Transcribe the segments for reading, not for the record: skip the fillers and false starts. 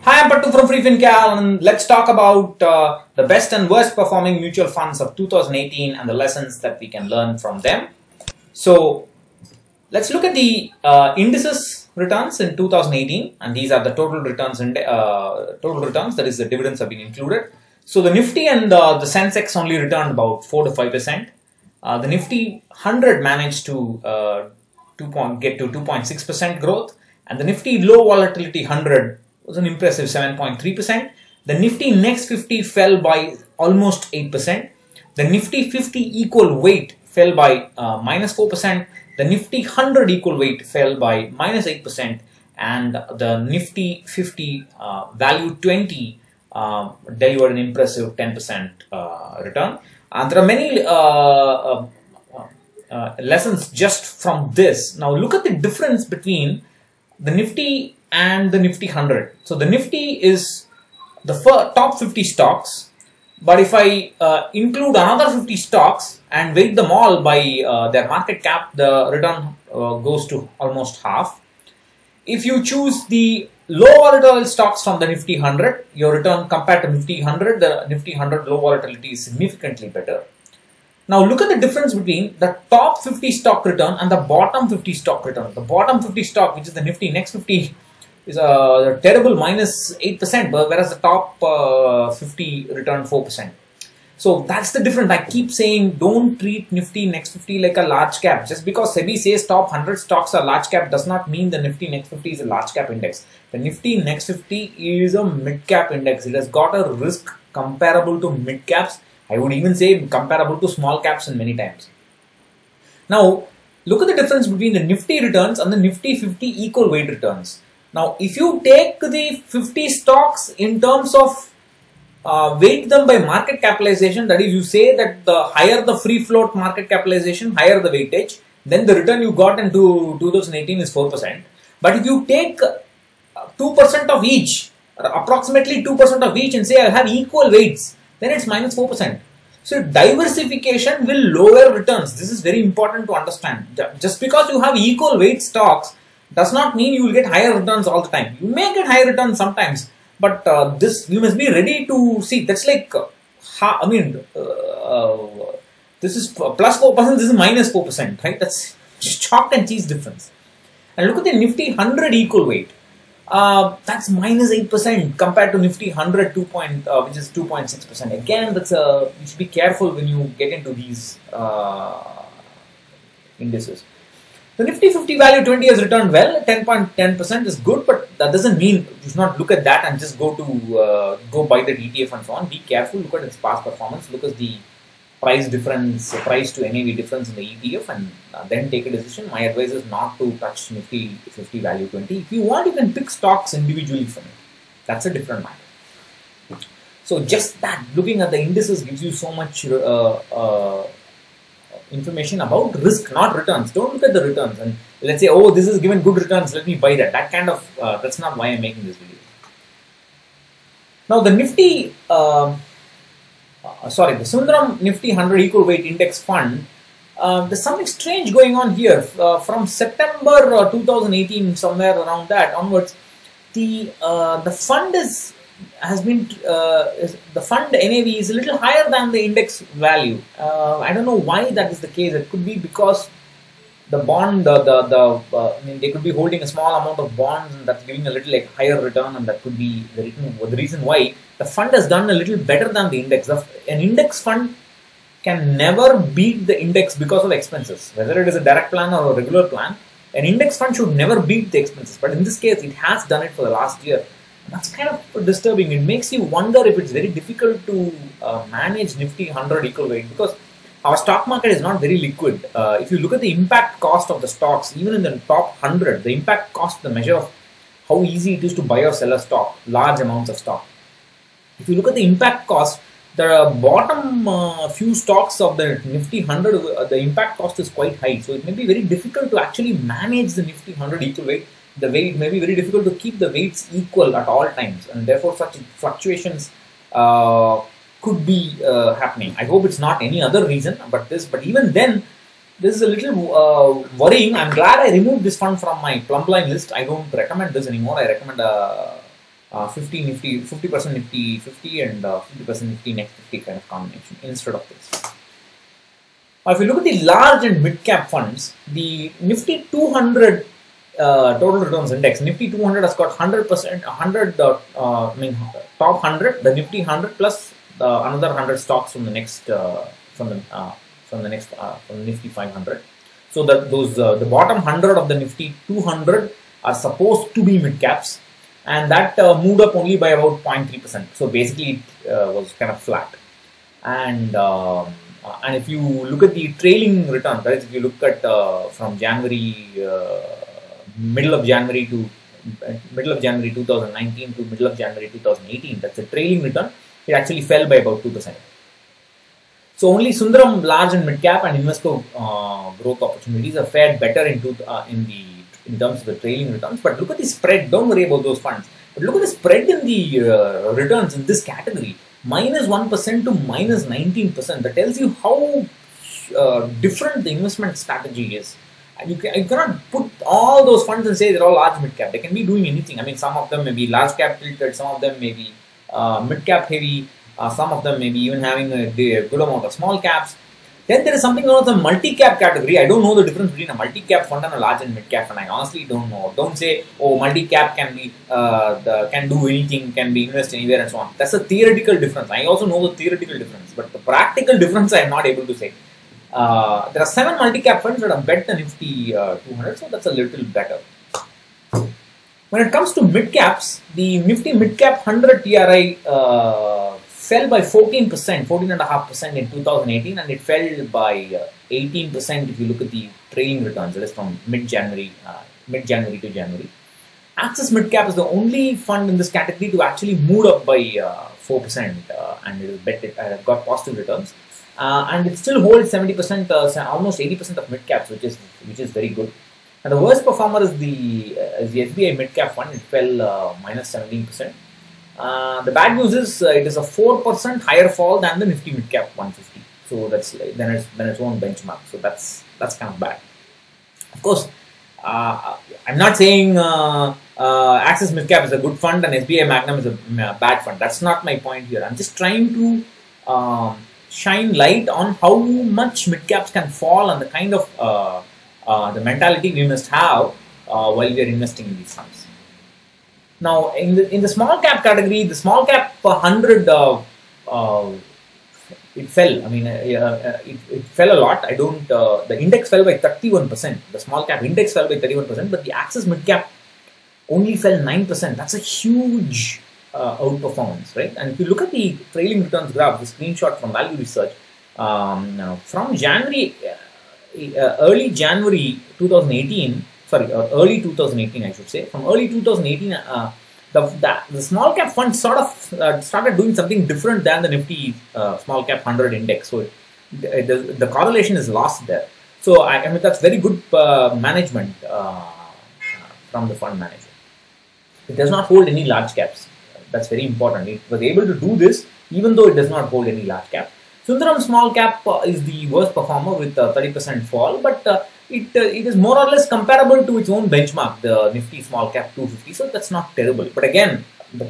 Hi, I'm Pattu from FreeFinCal, and let's talk about the best and worst performing mutual funds of 2018 and the lessons that we can learn from them. So let's look at the indices returns in 2018, and these are the total returns and that is the dividends have been included. So the Nifty and the Sensex only returned about 4 to 5%. The Nifty 100 managed to get to 2.6% growth, and the Nifty low volatility 100 was an impressive 7.3%. The Nifty Next 50 fell by almost 8%. The Nifty 50 equal weight fell by minus 4%. The Nifty 100 equal weight fell by minus 8%. And the Nifty 50 value 20 delivered an impressive 10% return. And there are many lessons just from this. Now look at the difference between the Nifty and the Nifty 100. So the Nifty is the top 50 stocks, but if I include another 50 stocks and weight them all by their market cap, the return goes to almost half. If you choose the low volatile stocks from the Nifty 100, your return compared to Nifty 100, the Nifty 100 low volatility is significantly better. Now look at the difference between the top 50 stock return and the bottom 50 stock return. The bottom 50 stock, which is the Nifty Next 50, is a terrible minus 8%, whereas the top 50 returned 4%. So that's the difference. I keep saying don't treat Nifty Next 50 like a large cap. Just because SEBI says top 100 stocks are large cap does not mean the Nifty Next 50 is a large cap index. The Nifty Next 50 is a mid cap index. It has got a risk comparable to mid caps. I would even say comparable to small caps in many times. Now, look at the difference between the Nifty returns and the Nifty 50 equal weight returns. Now, if you take the 50 stocks in terms of weight them by market capitalization, that is, you say that the higher the free float market capitalization, higher the weightage, then the return you got into 2018 is 4%. But if you take 2% of each, approximately 2% of each, and say I have equal weights, then it's minus 4%. So diversification will lower returns. This is very important to understand. Just because you have equal weight stocks does not mean you will get higher returns all the time. You may get higher returns sometimes, but this you must be ready to see. That's like, this is plus 4%, this is minus 4%, right? That's just chalk and cheese difference. And look at the Nifty 100 equal weight. That's minus 8% compared to Nifty 100 which is 2.6%. Again, that's you should be careful when you get into these indices. The Nifty 50 value 20 has returned well. 10.10% is good, but that doesn't mean you should not look at that and just go buy the ETF and so on. Be careful. Look at its past performance. Look at the price difference, price to NAV difference in the ETF, and then take a decision. My advice is not to touch Nifty 50 value 20. If you want, you can pick stocks individually from it. That's a different matter. So just that, looking at the indices gives you so much information about risk, not returns. Don't look at the returns and let's say, oh, this is given good returns, let me buy that. That kind of, that's not why I'm making this video. Now the Nifty, the Sundaram Nifty 100 equal weight index fund, there's something strange going on here. From September 2018, somewhere around that onwards, the fund the fund NAV is a little higher than the index value. I don't know why that is the case. It could be because the bond, they could be holding a small amount of bonds and that's giving a little like higher return, and that could be the reason why the fund has done a little better than the index. An index fund can never beat the index because of expenses. Whether it is a direct plan or a regular plan, an index fund should never beat the expenses. But in this case, it has done it for the last year. That's kind of disturbing. It makes you wonder if it's very difficult to manage Nifty 100 equal weight, because our stock market is not very liquid. If you look at the impact cost of the stocks, even in the top 100, the impact cost, the measure of how easy it is to buy or sell a stock, large amounts of stock. If you look at the impact cost, the bottom few stocks of the Nifty 100, the impact cost is quite high. So it may be very difficult to actually manage the Nifty 100 equal weight. The weight may be very difficult to keep the weights equal at all times, and therefore such fluctuations could be happening. I hope it's not any other reason but this, but even then this is a little worrying. I'm glad I removed this fund from my plumb line list. I don't recommend this anymore. I recommend 50 Nifty, 50% Nifty 50 and 50% Nifty next 50 kind of combination instead of this. Now, if you look at the large and mid cap funds, the Nifty 200 total returns index, Nifty 200 has got 100%, 100, top 100, the Nifty 100 plus another 100 stocks from the next, from the Nifty 500. So that those the bottom 100 of the Nifty 200 are supposed to be mid caps, and that moved up only by about 0.3%. So basically, it was kind of flat. And if you look at the trailing return, that is, if you look at from January, middle of January 2019 to middle of January 2018, that's a trailing return. It actually fell by about 2%. So only Sundaram large and mid cap and Invesco growth opportunities are fared better in terms of the trailing returns. But look at the spread. Don't worry about those funds. But look at the spread in the returns in this category. -1% to -19%. That tells you how different the investment strategy is. You cannot put all those funds and say they're all large mid cap. They can be doing anything. I mean, some of them may be large cap tilted, some of them may be mid cap heavy, some of them may be even having a good amount of small caps. Then there is something known as the multi-cap category. I don't know the difference between a multi-cap fund and a large and mid-cap fund. I honestly don't know. Don't say, oh, multi-cap can be can do anything, can be invest anywhere and so on. That's a theoretical difference. I also know the theoretical difference, but the practical difference I am not able to say. There are 7 multi-cap funds that have bet the Nifty 200, so that's a little better. When it comes to mid-caps, the Nifty mid-cap 100 TRI fell by 14.5% in 2018, and it fell by 18% if you look at the trailing returns. That is from mid-January to January. Axis Midcap is the only fund in this category to actually move up by 4%, and it got positive returns. And it still holds 70%, almost 80% of midcaps, which is very good. And the worst performer is the SBI Midcap Fund. It fell -17%. The bad news is it is a 4% higher fall than the Nifty Midcap 150. So that's then its own benchmark. So that's kind of bad. Of course, I'm not saying Axis Midcap is a good fund and SBI Magnum is a bad fund. That's not my point here. I'm just trying to shine light on how much midcaps can fall and the kind of the mentality we must have while we are investing in these funds. Now, in the small cap category, the small cap 100 it fell. I mean, it fell a lot. The index fell by 31%. The small cap index fell by 31%, but the Axis Midcap only fell 9%. That's a huge outperformance, right? And if you look at the trailing returns graph, the screenshot from Value Research, from January, early January 2018, early 2018, I should say, from early 2018, the small cap fund sort of started doing something different than the Nifty small cap 100 index. So the correlation is lost there. So I mean, that's very good management from the fund manager. It does not hold any large caps. That's very important. It was able to do this even though it does not hold any large cap. Sundaram small cap is the worst performer with 30% fall, but it is more or less comparable to its own benchmark, the Nifty small cap 250. So that's not terrible. But again,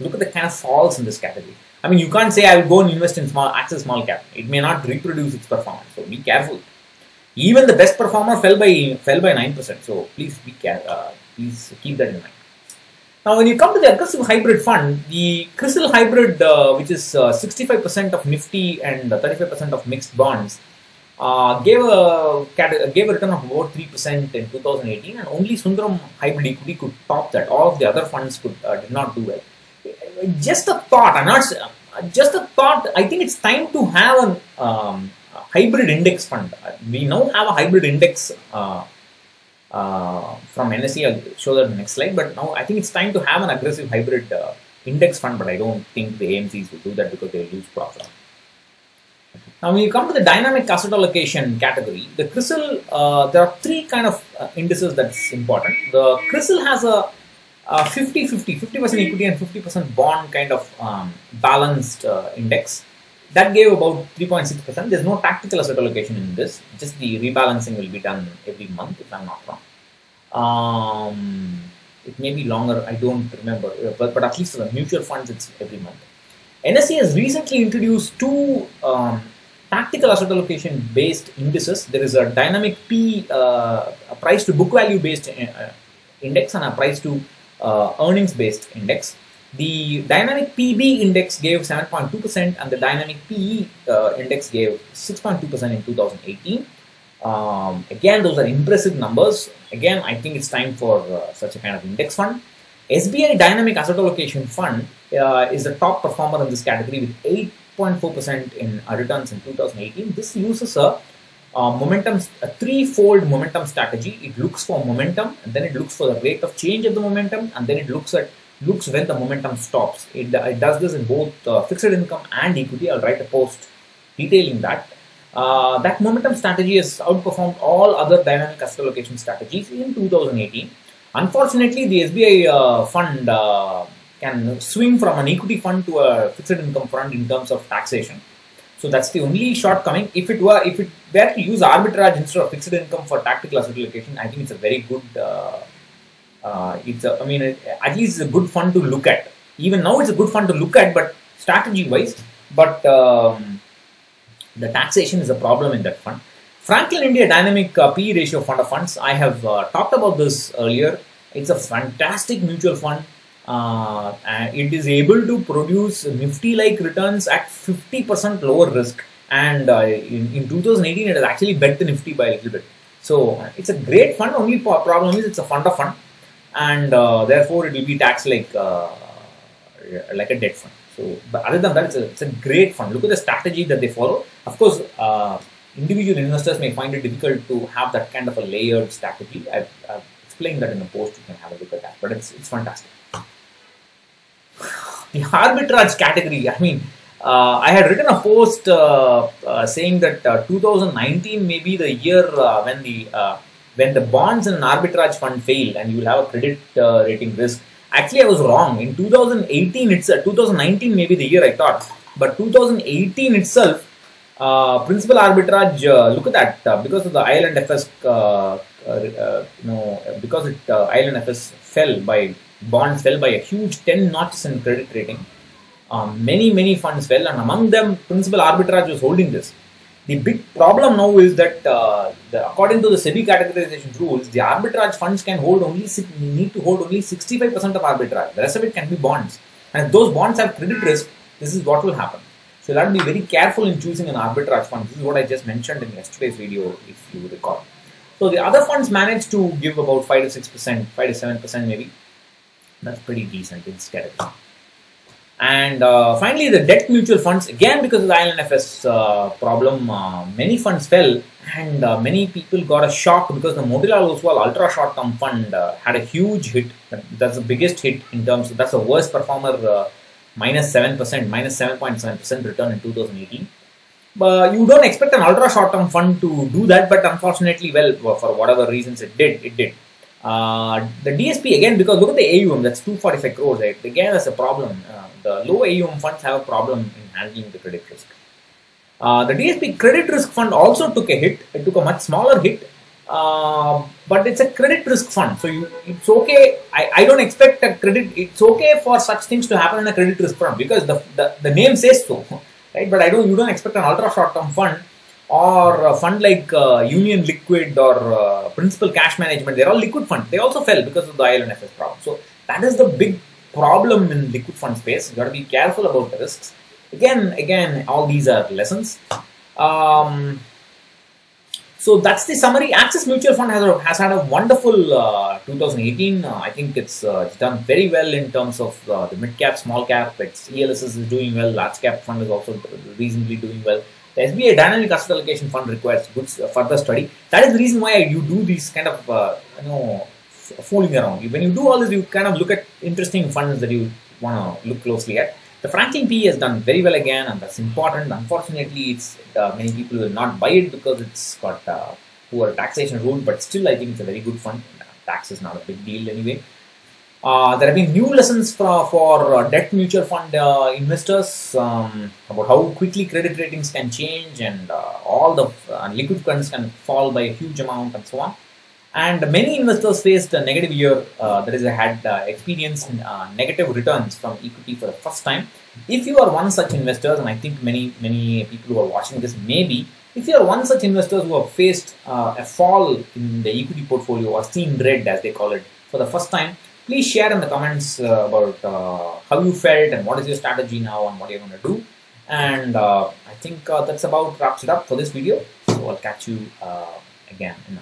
look at the kind of falls in this category. I mean, you can't say I will go and invest in Axis small cap. It may not reproduce its performance. So be careful. Even the best performer fell by 9%. So please be careful. Please keep that in mind. Now, when you come to the aggressive hybrid fund, the CRISIL hybrid, which is 65% of Nifty and 35% of mixed bonds, gave a return of about 3% in 2018, and only Sundaram hybrid equity could top that. All of the other funds did not do well. Just a thought. I think it's time to have a hybrid index fund. We now have a hybrid index from NSE. I'll show that in the next slide. But now I think it's time to have an aggressive hybrid index fund. But I don't think the AMCs will do that because they lose profit. Now, when you come to the dynamic asset allocation category, the CRISIL, there are 3 kind of indices that's important. The CRISIL has a 50% equity and 50% bond kind of balanced index. That gave about 3.6%. There's no tactical asset allocation in this. Just the rebalancing will be done every month, if I'm not wrong. It may be longer, I don't remember, but at least for the mutual funds, it's every month. NSE has recently introduced two tactical asset allocation based indices. There is a dynamic P, a price to book value based index, and a price to earnings based index. The dynamic PB index gave 7.2% and the dynamic PE index gave 6.2% in 2018. Again, those are impressive numbers. Again, I think it's time for such a kind of index fund. SBI Dynamic Asset Allocation Fund is the top performer in this category with 8.4% in returns in 2018. This uses a threefold momentum strategy. It looks for momentum, and then it looks for the rate of change of the momentum, and then it looks when the momentum stops. It does this in both fixed income and equity. I'll write a post detailing that. That momentum strategy has outperformed all other dynamic asset allocation strategies in 2018. Unfortunately, the SBI fund can swing from an equity fund to a fixed income fund in terms of taxation. So that's the only shortcoming. If it were to use arbitrage instead of fixed income for tactical asset allocation, I think it's a very good. At least it's a good fund to look at. Even now, it's a good fund to look at, but strategy-wise, but the taxation is a problem in that fund. Franklin India Dynamic PE Ratio Fund of Funds. I have talked about this earlier. It's a fantastic mutual fund. And it is able to produce Nifty-like returns at 50% lower risk. And in 2018, it has actually bet the Nifty by a little bit. So it's a great fund. Only problem is it's a fund of fund, and therefore it will be taxed like a debt fund. So, but other than that, it's a great fund. Look at the strategy that they follow. Of course, individual investors may find it difficult to have that kind of a layered strategy. I've explained that in the post. You can have a look at that. But it's fantastic. The arbitrage category. I had written a post saying that 2019 may be the year when the bonds in an arbitrage fund fail and you will have a credit rating risk. Actually, I was wrong. In 2018 itself, 2019 may be the year I thought, but 2018 itself, principal arbitrage. Look at that because of the IL&FS. Because IL&FS bonds fell by a huge 10 notches in credit rating. Many funds fell, and among them, principal arbitrage was holding this. The big problem now is that according to the SEBI categorization rules, the arbitrage funds need to hold only 65% of arbitrage. The rest of it can be bonds. And if those bonds have credit risk, this is what will happen. So you have to be very careful in choosing an arbitrage fund. This is what I just mentioned in yesterday's video, if you recall. So the other funds managed to give about 5 to 6%, 5 to 7% maybe. That's pretty decent in this category. And finally, the debt mutual funds, again because of the IL&FS problem, many funds fell, and many people got a shock because the Motilal Oswal Ultra Short Term Fund had a huge hit. That's the biggest hit in terms of, that's the worst performer, minus 7.7% return in 2018. But you don't expect an ultra short term fund to do that, but unfortunately, well, for whatever reasons it did. The DSP, again, because look at the AUM, that's 245 crores, right? Again, that's a problem. The low AUM funds have a problem in handling the credit risk. The DSP credit risk fund also took a hit. It took a much smaller hit, but it's a credit risk fund. So it's okay. I don't expect a credit. It's okay for such things to happen in a credit risk fund because the name says so, right? But you don't expect an ultra short term fund or a fund like Union Liquid or Principal Cash Management. They're all liquid funds. They also fell because of the IL&FS problem. So that is the big problem in liquid fund space. You got to be careful about the risks. Again, all these are lessons. So that's the summary. Axis Mutual Fund has had a wonderful 2018. I think it's done very well in terms of the mid cap, small cap. Its ELSS is doing well. Large cap fund is also reasonably doing well. The SBI Dynamic Asset Allocation Fund requires good further study. That is the reason why you do these kind of fooling around. When you do all this, you kind of look at interesting funds that you want to look closely at. The Franklin PE has done very well again, and that's important. Unfortunately, many people will not buy it because it's got poor taxation rule, but still I think it's a very good fund. Tax is not a big deal anyway. There have been new lessons for debt mutual fund investors about how quickly credit ratings can change, and all the liquid funds can fall by a huge amount and so on. And many investors faced a negative year, that is, had experienced negative returns from equity for the first time. If you are one such investor, and I think many people who are watching this maybe, if you are one such investors who have faced a fall in the equity portfolio or seen red as they call it for the first time, please share in the comments about how you felt and what is your strategy now and what you're going to do. And I think that's about wraps it up for this video. So I'll catch you again in